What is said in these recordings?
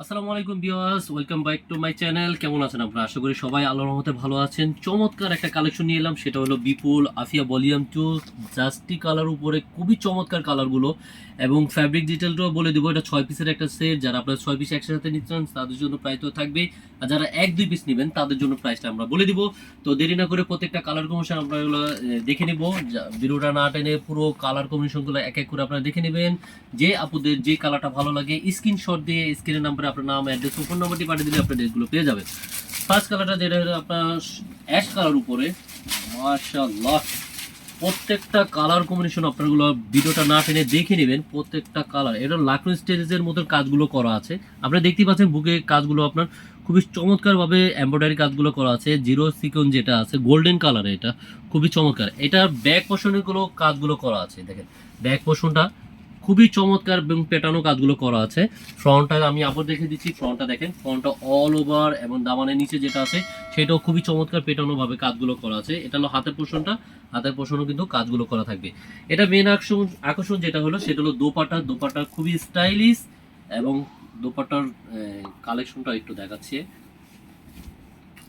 আসসালামু আলাইকুম viewers, welcome back to my channel. কেমন আছেন আপনারা? আশা করি সবাই আল্লাহর রহমতে ভালো আছেন। চমৎকার একটা কালেকশন নিয়ে এলাম, সেটা হলো বিপুল আফিয়া ভলিউম 2 জাস্টি কালার উপরে খুবই চমৎকার কালারগুলো এবং ফ্যাব্রিক ডিটেলটাও বলে দেবো। এটা 6 পিসের একটা সেট। যারা আপনারা 6 পিস একসাথে নিতে চান তাদের জন্য প্রাইস তো থাকবে, আর যারা 1-2 পিস নেবেন তাদের জন্য প্রাইসটা আমরা বলে দিব। তো দেরি না করে প্রত্যেকটা কালার কম্বিনেশন আমরা এগুলো দেখে নেব। ভিডিওটা না টেনে পুরো কালার কম্বিনেশনগুলো এক এক করে আপনারা দেখে নেবেন। যে আপুদের যে কালারটা ভালো লাগে স্ক্রিনশট দিয়ে স্ক্রিনের নাম্বারে আপনার নাম, অ্যাড্রেস ও ফোন নাম্বারটি পাঠিয়ে দিলে আপনার ড্রেসগুলো পেয়ে যাবেন। ফার্স্ট কালারটা যেটা হলো আপনার অ্যাশ কালার উপরে, মাশাআল্লাহ প্রত্যেকটা কালার কম্বিনেশন আপনারগুলো ভিডিওটা না টেনে দেখে নেবেন। প্রত্যেকটা কালার এটা লাকনো স্টেজের মতো কাজগুলো করা আছে। আপনারা দেখতেই পাচ্ছেন বুকে কাজগুলো আপনার খুবই চমৎকারভাবে এমব্রয়ডারি কাজগুলো করা আছে। জিরো সিকোয়েন্স যেটা আছে গোল্ডেন কালারে, এটা খুবই চমৎকার। এটা ব্যাক পোর্শনগুলো কাজগুলো করা আছে, দেখেন ব্যাক পোর্শনটা খুবই চমৎকার এবং পেটানো কাজগুলো করা আছে। ফ্রন্টটা আমি আবার দেখে দিচ্ছি, ফ্রন্টটা দেখেন, ফ্রন্টটা অল ওভার এবং দামানের নিচে যেটা আছে সেটাও খুবই চমৎকার পেটানো ভাবে কাজগুলো করা আছে। এটা হলো হাতের পোর্শনটা, হাতের পোর্শনও কিন্তু কাজগুলো করা থাকবে। এটা মেন আকর্ষণ যেটা হলো সেটা হলো দোপাট্টা। দোপাট্টা খুবই স্টাইলিশ এবং দোপাট্টার কালেকশনটা একটু দেখাচ্ছি।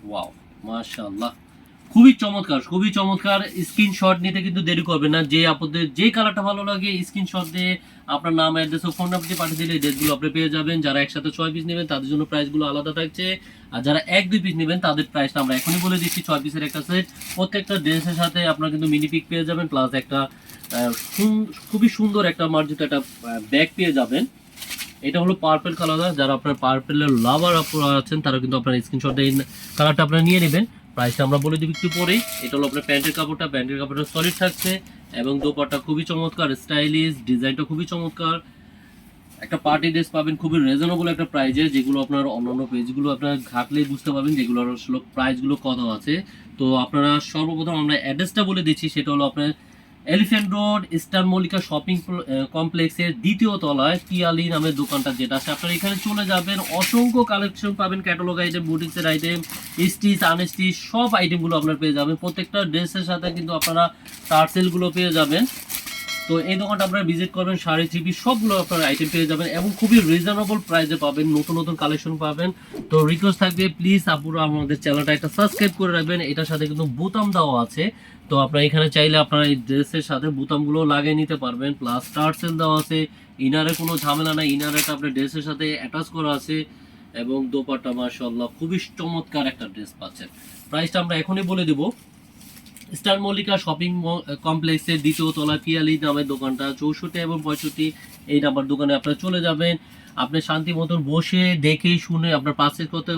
ওয়াও, মাশাআল্লাহ খুবই চমৎকার, খুবই চমৎকার। স্ক্রিনশট নিতে কিন্তু দেরি করবেন না। যে আপনাদের যে কালারটা ভালো লাগে স্ক্রিনশট দিয়ে আপনার নাম, অ্যাড্রেস ও ফোন নাম্বার দিয়ে পাঠিয়ে দিলে ড্রেসগুলো আপনি পেয়ে যাবেন। যারা একসাথে 6 পিস নেবেন তাদের জন্য প্রাইসগুলো আলাদা থাকছে, আর যারা 1-2 পিস নেবেন তাদের প্রাইসটা আমরা এখনই বলে দিচ্ছি। 6 পিসের একটা সেট, প্রত্যেকটা ড্রেসের সাথে আপনার কিন্তু মিনি পিক পেয়ে যাবেন, প্লাস একটা খুবই সুন্দর একটা মার্জিত একটা ব্যাগ পেয়ে যাবেন। এটা হলো পার্পল কালার। যারা আপনার পার্পলের লাভার আপনারা আছেন তারা কিন্তু আপনার স্ক্রিনশট দিয়ে কালারটা আপনারা নিয়ে নেবেন। প্রাইসটা আমরা বলে দিব একটু পরেই। এটা হলো আপনার প্যান্টের কাপড়টা, প্যান্টের কাপড়টা সলিড থাকছে এবং দোপাট্টা খুবই চমৎকার, স্টাইলিশ, ডিজাইনটা খুবই চমৎকার। একটা পার্টি ড্রেস পাবেন খুবই রিজনেবল একটা প্রাইজে, যেগুলো আপনার অন্যান্য পেজগুলো আপনার ঘাটলেই বুঝতে পারবেন যেগুলো আসলে প্রাইসগুলো কত আছে। তো আপনারা সর্বপ্রথম আমরা অ্যাড্রেসটা বলে দিচ্ছি, সেটা হলো আপনার elephant road star Mallika shopping কমপ্লেক্সের দ্বিতীয় তলায় পিয়ালি নামের দোকানটা যেটা আছে, আপনারা এখানে চলে যাবেন। অসংখ্য কালেকশন পাবেন, ক্যাটালগ আইটেম, বুটিক্সের আইটেম, স্টিচ আনস্টিচ সব আইটেমগুলো আপনারা পেয়ে যাবেন। প্রত্যেকটা ড্রেসের সাথে কিন্তু আপনারা টার্সেলগুলো পেয়ে যাবেন। তো এই দোকানটা আপনারা ভিজিট করবেন, শাড়ি, থ্রি পিস সবগুলো আপনারা আইটেম পেয়ে যাবেন এবং খুবই রিজনেবল প্রাইসে পাবেন, নতুন নতুন কালেকশন পাবেন। তো রিকোয়েস্ট থাকবে প্লিজ আপুরা আমাদের চ্যানেলটা একটা সাবস্ক্রাইব করে রাখবেন। এটার সাথে কিন্তু বোতাম দেওয়া আছে, তো আপনারা এখানে চাইলে আপনারা এই ড্রেসের সাথে বোতামগুলো লাগিয়ে নিতে পারবেন। প্লাস টার্সেল দেওয়া আছে, ইনারে কোনো ঝামেলা নাই, ইনারেটা আপনার ড্রেসের সাথে অ্যাটাচ করা আছে এবং দোপাট্টা মাশাআল্লাহ খুবই চমৎকার একটা ড্রেস পাচ্ছেন। প্রাইসটা আমরা এখনই বলে দেবো। স্টার মল্লিকা শপিং কমপ্লেক্সের দ্বিতীয় তলায় পিয়ালি নামের দোকানটা, 64 এবং 65 এই নাম্বার দোকানে আপনারা চলে যাবেন। আপনি শান্তি মতন বসে দেখে শুনে আপনার পারচেজ করতে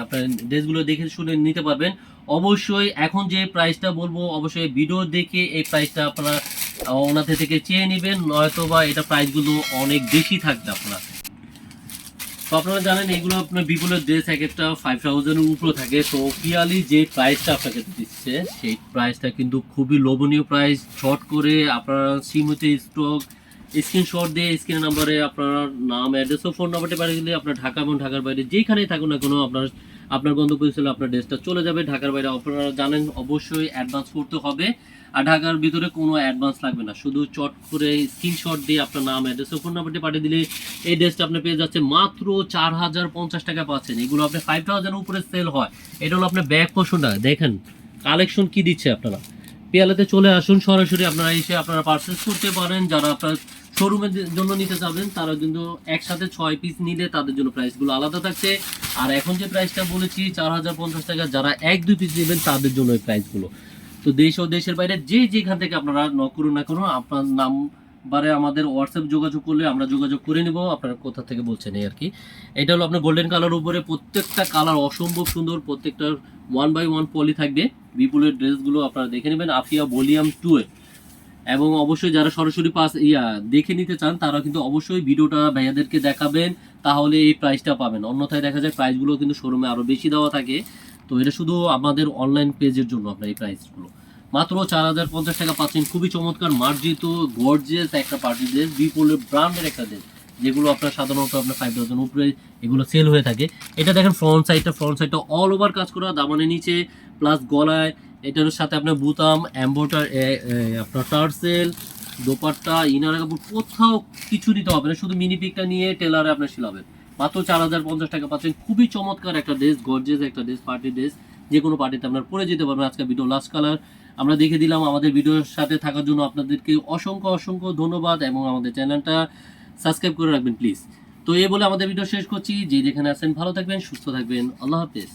আপনার ড্রেসগুলো দেখে শুনে নিতে পারবেন। অবশ্যই এখন যে প্রাইসটা বলবো অবশ্যই ভিডিও দেখে এই প্রাইসটা আপনারা ওনাদের থেকে চেয়ে নেবেন, নয়তো বা এটা প্রাইসগুলো অনেক বেশি থাকবে আপনার। তো আপনারা জানেন এগুলো আপনার বিপুলের ড্রেস এক একটা 5000 এর উপরে থাকে। তো পিয়ালি যে প্রাইসটা আপনাকে দিচ্ছে সেই প্রাইসটা কিন্তু খুবই লোভনীয় প্রাইস। শর্ট করে আপনারা সীমিত স্টক স্ক্রিনশট দিয়ে স্ক্রিন নাম্বারে আপনার নাম, অ্যাড্রেস ও ফোন নাম্বারটি পাঠিয়ে দিলে আপনার ঢাকা এবং ঢাকার বাইরে যেখানেই থাকুন না কোনো আপনার আপনার গন্তব্যস্থলে আপনার ড্রেসটা চলে যাবে। ঢাকার বাইরে আপনারা জানেন অবশ্যই অ্যাডভান্স করতে হবে, আর ঢাকার ভিতরে কোনো অ্যাডভান্স লাগবে না। শুধু চট করে স্ক্রিনশট দিয়ে আপনার নাম, অ্যাড্রেস ও ফোন নাম্বারটি পাঠিয়ে দিলে এই ড্রেসটা আপনি পেয়ে যাচ্ছে মাত্র 4050 টাকা পাচ্ছেন। এগুলো আপনি 5000 উপরে সেল হয়। এটা হলো আপনার ব্যাক পোর্শনটা, দেখেন কালেকশন কি দিচ্ছে। আপনারা পিয়ালাতে চলে আসুন, সরাসরি আপনারা এসে আপনারা পারচেস করতে পারেন। যারা আপনার শোরুমের জন্য নিতে যাবেন তারা কিন্তু একসাথে 6 পিস নিলে তাদের জন্য প্রাইসগুলো আলাদা থাকছে। আর এখন যে প্রাইসটা বলেছি 4050 টাকা, যারা 1-2 পিস নেবেন তাদের জন্য এই প্রাইসগুলো। তো দেশ ও দেশের বাইরে যে যেখান থেকে আপনারা নক করুন না কেন, আপনার নাম্বারে আমাদের হোয়াটসঅ্যাপ যোগাযোগ করলে আমরা যোগাযোগ করে নিব আপনারা কোথা থেকে বলছেন এই আর কি। এটা হলো আপনার গোল্ডেন কালার উপরে, প্রত্যেকটা কালার অসম্ভব সুন্দর, প্রত্যেকটার 1/1 পলি থাকবে। বিপুলের ড্রেসগুলো আপনারা দেখে নেবেন আফিয়া ভলিউম 2 এ। এবং অবশ্যই যারা সরাসরি দেখে নিতে চান তারা কিন্তু অবশ্যই ভিডিওটা ভাইয়াদেরকে দেখাবেন, তাহলে এই প্রাইসটা পাবেন। অন্যথায় দেখা যায় প্রাইসগুলো কিন্তু শোরুমে আরও বেশি দেওয়া থাকে। তো এটা শুধু আমাদের অনলাইন পেজের জন্য আপনার এই প্রাইসগুলো মাত্র 4050 টাকা পাচ্ছেন। খুবই চমৎকার মার্জিত গর্জিয়াস একটা পার্টি ড্রেস, বিপুলের ব্র্যান্ডের একটা ড্রেস, যেগুলো আপনার সাধারণত আপনার 5000 উপরে এগুলো সেল হয়ে থাকে। এটা দেখেন ফ্রন্ট সাইডটা অল ওভার কাজ করা, দামানের নিচে প্লাস গলায় এটার সাথে আপনার বুতাম, এম্বোটার, আপনার টার্সেল, দোপাট্টা, ইনার কাপড় কোথাও কিছু নিতে হবে না, শুধু মিনি পিকটা নিয়ে টেলারে আপনার সিলাবেন। মাত্র 4050 টাকা পাচ্ছেন। খুবই চমৎকার একটা ড্রেস, গর্জিয়াস একটা ড্রেস, পার্টি ড্রেস, যে কোনো পার্টিতে আপনারা পরে যেতে পারবেন। আজকে ভিডিও লাস্ট কালার আমরা দেখে দিলাম। আমাদের ভিডিওর সাথে থাকার জন্য আপনাদেরকে অসংখ্য অসংখ্য ধন্যবাদ এবং আমাদের চ্যানেলটা সাবস্ক্রাইব করে রাখবেন প্লিজ। তো এই বলে আমাদের ভিডিও শেষ করছি। যে যেখানে আছেন ভালো থাকবেন, সুস্থ থাকবেন, আল্লাহ হাফেজ।